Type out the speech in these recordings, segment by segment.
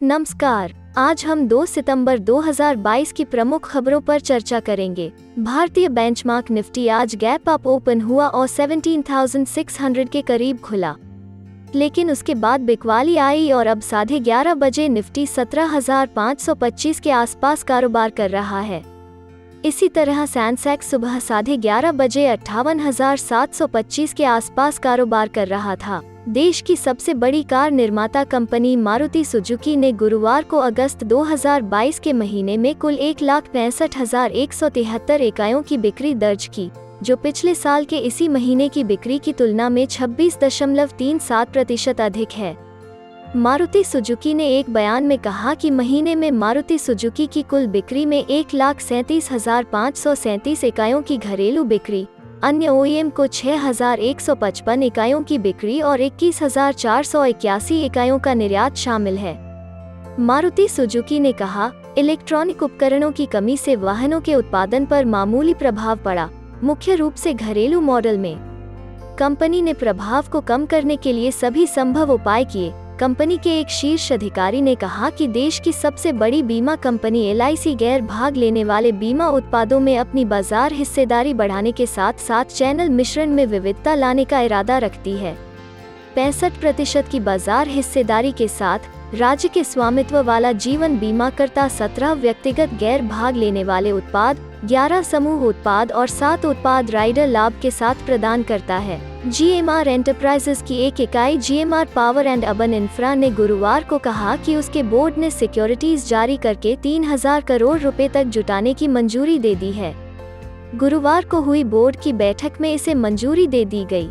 नमस्कार। आज हम 2 सितंबर 2022 की प्रमुख खबरों पर चर्चा करेंगे। भारतीय बेंचमार्क निफ्टी आज गैप अप ओपन हुआ और 17,600 के करीब खुला, लेकिन उसके बाद बिकवाली आई और अब 11:30 बजे निफ्टी 17,525 के आसपास कारोबार कर रहा है। इसी तरह सेंसेक्स सुबह 11:30 बजे 58,725 के आसपास कारोबार कर रहा था। देश की सबसे बड़ी कार निर्माता कंपनी मारुति सुजुकी ने गुरुवार को अगस्त 2022 के महीने में कुल 1,65,173 इकाइयों की बिक्री दर्ज की, जो पिछले साल के इसी महीने की बिक्री की तुलना में 26.37% अधिक है। मारुति सुजुकी ने एक बयान में कहा कि महीने में मारुति सुजुकी की कुल बिक्री में 1,37,537 इकाइयों की घरेलू बिक्री, अन्य ओईएम को 6,155 इकाइयों की बिक्री और 21,481 इकाइयों का निर्यात शामिल है। मारुति सुजुकी ने कहा, इलेक्ट्रॉनिक उपकरणों की कमी से वाहनों के उत्पादन पर मामूली प्रभाव पड़ा, मुख्य रूप से घरेलू मॉडल में। कंपनी ने प्रभाव को कम करने के लिए सभी संभव उपाय किए। कंपनी के एक शीर्ष अधिकारी ने कहा कि देश की सबसे बड़ी बीमा कंपनी एलआईसी गैर भाग लेने वाले बीमा उत्पादों में अपनी बाजार हिस्सेदारी बढ़ाने के साथ साथ चैनल मिश्रण में विविधता लाने का इरादा रखती है। 65% की बाजार हिस्सेदारी के साथ राज्य के स्वामित्व वाला जीवन बीमा करता 17 व्यक्तिगत गैर भाग लेने वाले उत्पाद, 11 समूह उत्पाद और 7 उत्पाद राइडर लाभ के साथ प्रदान करता है। जीएमआर एंटरप्राइजेस की एक इकाई GMR power and urban infra ने गुरुवार को कहा कि उसके बोर्ड ने सिक्योरिटीज जारी करके 3,000 करोड़ रुपए तक जुटाने की मंजूरी दे दी है। गुरुवार को हुई बोर्ड की बैठक में इसे मंजूरी दे दी गई।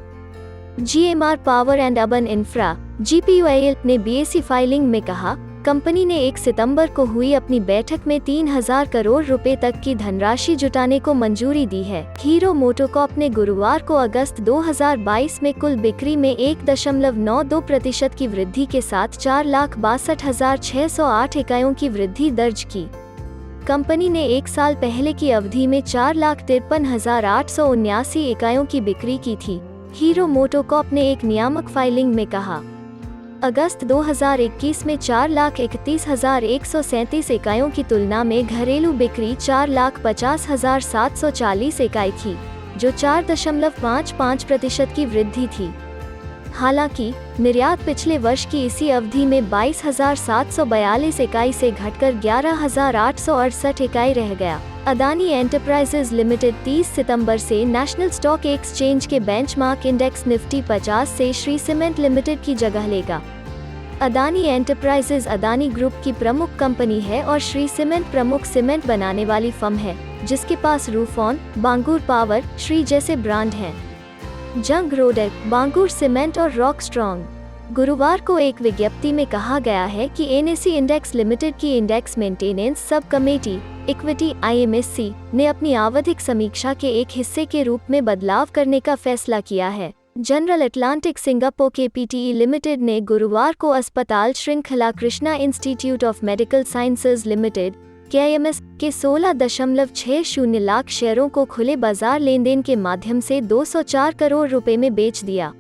GMR power and urban infra (जीपीयूएल) ने बीएसई फाइलिंग में कहा, कंपनी ने 1 सितंबर को हुई अपनी बैठक में 3,000 करोड़ रुपए तक की धनराशि जुटाने को मंजूरी दी है। हीरो मोटोकॉर्प ने गुरुवार को अगस्त 2022 में कुल बिक्री में 1.92% की वृद्धि के साथ 4,62,608 इकाइयों की वृद्धि दर्ज की। कंपनी ने एक साल पहले की अवधि में 4,53,879 इकाइयों की बिक्री की थी। हीरो मोटोकॉर्प ने एक नियामक फाइलिंग में कहा, अगस्त 2021 में 4,31,137 इकाइयों की तुलना में घरेलू बिक्री 4,50,740 इकाई थी, जो 4.55% की वृद्धि थी। हालांकि निर्यात पिछले वर्ष की इसी अवधि में 22,742 इकाई से घटकर 11,868 इकाई रह गया। अदानी एंटरप्राइजेज लिमिटेड 30 सितंबर से नेशनल स्टॉक एक्सचेंज के बेंचमार्क इंडेक्स निफ्टी 50 से श्री सीमेंट लिमिटेड की जगह लेगा। अदानी एंटरप्राइजेज अदानी ग्रुप की प्रमुख कंपनी है और श्री सीमेंट प्रमुख सीमेंट बनाने वाली फर्म है, जिसके पास रूफॉन, बांगूर पावर, श्री जैसे ब्रांड हैं। जंग रोडेक, बांगूर सीमेंट और रॉक स्ट्रॉन्ग। गुरुवार को एक विज्ञप्ति में कहा गया है कि एनएसई इंडेक्स लिमिटेड की index maintenance sub committee equity (IMSC) ने अपनी आवधिक समीक्षा के एक हिस्से के रूप में बदलाव करने का फैसला किया है। जनरल अटलांटिक सिंगापुर केपीटीई लिमिटेड ने गुरुवार को अस्पताल श्रृंखला Krishna institute of medical sciences limited (KIMS) के 16.60 लाख शेयरों को खुले बाजार लेनदेन के माध्यम से 204 करोड़ रुपए में बेच दिया।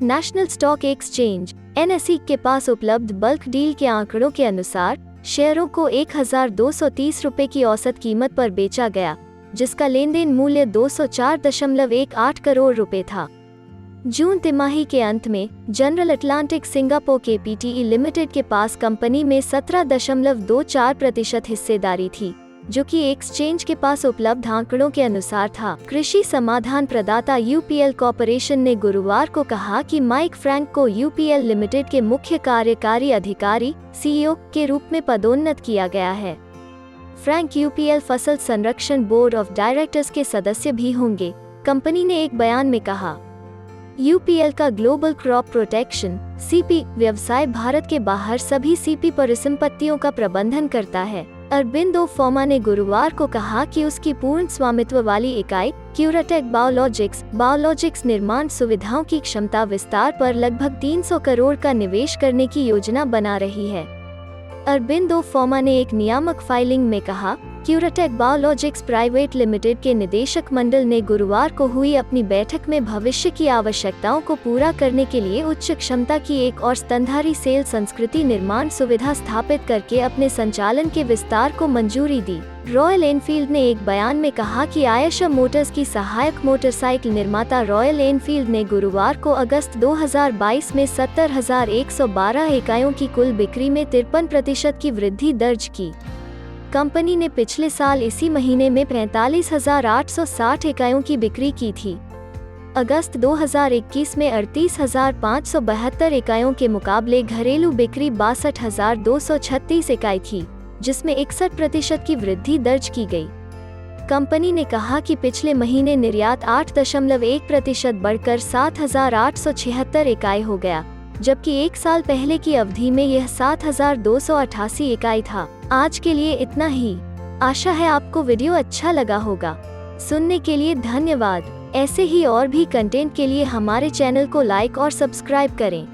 नेशनल स्टॉक एक्सचेंज (NSE) के पास उपलब्ध बल्क डील के आंकड़ों के अनुसार शेयरों को 1,230 रुपए की औसत कीमत पर बेचा गया, जिसका लेनदेन मूल्य 204.18 करोड़ रुपए था। जून तिमाही के अंत में जनरल अटलांटिक सिंगापुर केपीटीई लिमिटेड के पास कंपनी में 17.24% हिस्सेदारी थी, जो कि एक्सचेंज के पास उपलब्ध आंकड़ों के अनुसार था। कृषि समाधान प्रदाता यूपीएल कॉर्पोरेशन ने गुरुवार को कहा कि माइक फ्रैंक को यूपीएल लिमिटेड के मुख्य कार्यकारी अधिकारी (CEO) के रूप में पदोन्नत किया गया है। फ्रैंक यूपीएल फसल संरक्षण बोर्ड ऑफ डायरेक्टर्स के सदस्य भी होंगे, कंपनी ने एक बयान में कहा। यूपीएल का ग्लोबल क्रॉप प्रोटेक्शन (CP) व्यवसाय भारत के बाहर सभी CP परिसंपत्तियों का प्रबंधन करता है। अरबिंदो फार्मा ने गुरुवार को कहा कि उसकी पूर्ण स्वामित्व वाली इकाई क्यूराटेक बायोलॉजिक्स निर्माण सुविधाओं की क्षमता विस्तार पर लगभग 300 करोड़ का निवेश करने की योजना बना रही है। अरबिंदो फार्मा ने एक नियामक फाइलिंग में कहा, क्यूराटेक बायोलॉजिक्स प्राइवेट लिमिटेड के निदेशक मंडल ने गुरुवार को हुई अपनी बैठक में भविष्य की आवश्यकताओं को पूरा करने के लिए उच्च क्षमता की एक और स्तनधारी सेल संस्कृति निर्माण सुविधा स्थापित करके अपने संचालन के विस्तार को मंजूरी दी। रॉयल एनफील्ड ने एक बयान में कहा कि आयशर मोटर्स की सहायक मोटरसाइकिल निर्माता रॉयल एनफील्ड ने गुरुवार को अगस्त 2022 में 70,112 इकाइयों की कुल बिक्री में 53% की वृद्धि दर्ज की। कंपनी ने पिछले साल इसी महीने में 45,860 इकाइयों की बिक्री की थी। अगस्त 2021 में 38,572 इकाइयों के मुकाबले घरेलू बिक्री 62,236 इकाई थी, जिसमें 61% की वृद्धि दर्ज की गई। कंपनी ने कहा कि पिछले महीने निर्यात 8.1% बढ़कर 7,876 इकाई हो गया, जबकि एक साल पहले की अवधि में यह 7,288 इकाई था। आज के लिए इतना ही। आशा है आपको वीडियो अच्छा लगा होगा। सुनने के लिए धन्यवाद। ऐसे ही और भी कंटेंट के लिए हमारे चैनल को लाइक और सब्सक्राइब करें।